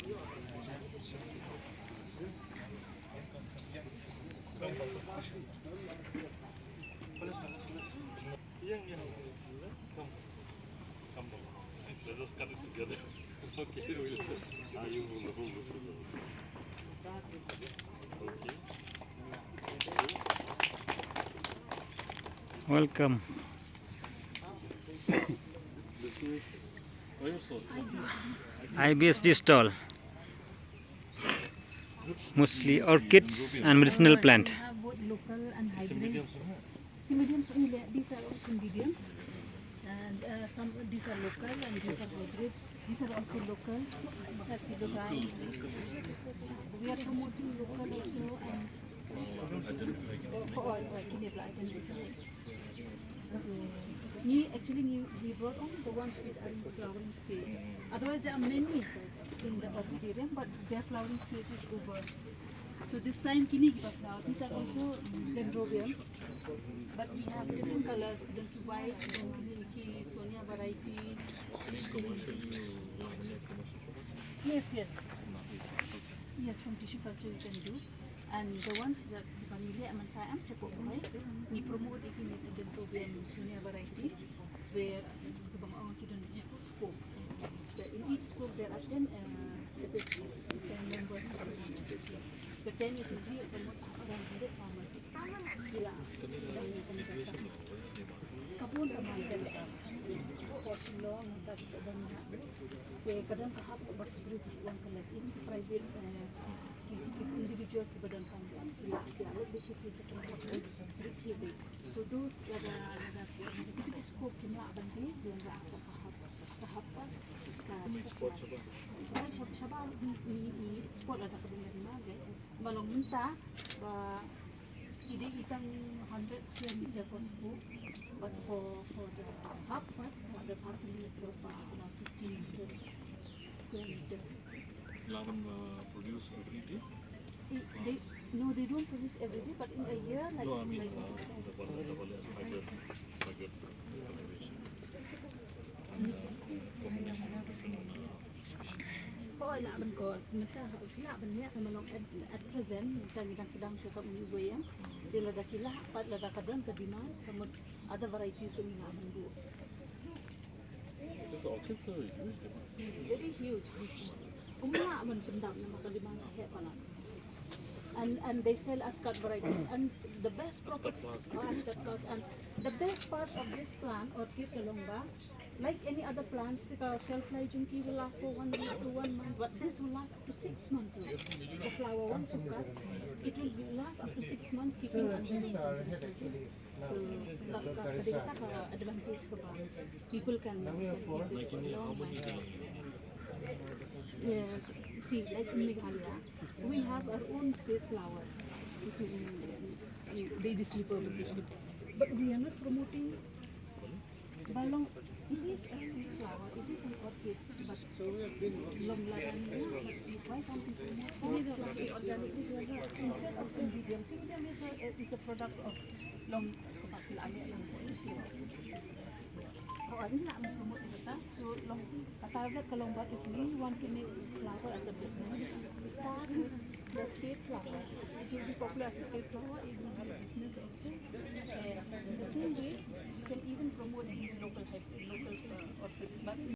Let's just cut it together. Okay, we'll use the whole Okay. Welcome. This is oil sauce. IBSD stall. Mostly orchids and medicinal plant. We have both local and hybrid. Mediums, Mediums only. These are also mediums, and these are local and these are hybrid. These are also local. These are pseudogine. We are promoting local also and we brought only the ones which are in the flowering stage. Otherwise, there are many in the orchidarium, but their flowering stage is over. So this time, kini give a flower. These are also dendrobium, but we have different colors. Donkey white, donkey Sonia variety. Yes, yes. Yes, from tissue culture you can do. And the ones that the family am cepat buat, ni promote ini dendrobium Sonia variety, where the bang orang kita ni spokes. In each spoke there are 10 SHGs, 10 members. The 10 SHGs promote around 100 farmers. Sila. Kapun teman kita. Upper Shillong, kadang kahap bergroup uang kelas ini private individuals di badan kampung. Sila basically so those ada kita scope kimla banti dia apa kahap sport sabah ni sport ada kedengaran lagi balong minta ide itang 100 square meter for scope, but for the hub part the party for about 15 square meter. Lavan produce every day? They don't produce every day, but in a year like No, I mean the one is target Kau nak benkor, mereka nak banyak memang at present kita sedang cakap menyubai yang dia lada kilah, pat lada kadang kedimai, kemudian ada varieties yang nak bendu. This orchids are huge. Very huge. Umla man pendam nama kedimai hek panak. And they sell ascot varieties, and the best profit ascot class, and the best part of this plant orchid kalongba, like any other plants, the shelf life Jingplie will last for 1 week to 1 month, but this will last up to 6 months. The flower once you cut, it will last up to 6 months keeping until so advantage people can keep it long. Yes, see, like in Meghalaya, we have our own state flower. Lady slipper, but we are not promoting balong. It is a sweet flower. It is an orchid, but long lagan. Why can't we promote? Only the organic instead of syndidium. Syndidium is a product of long Oh, I didn't promote it. So long. Target kalau buat if we want to make flower as a business, start with the state flower. It will be popular as a state flower. It will be a business also. In the same way, you can even promote in local orchids. But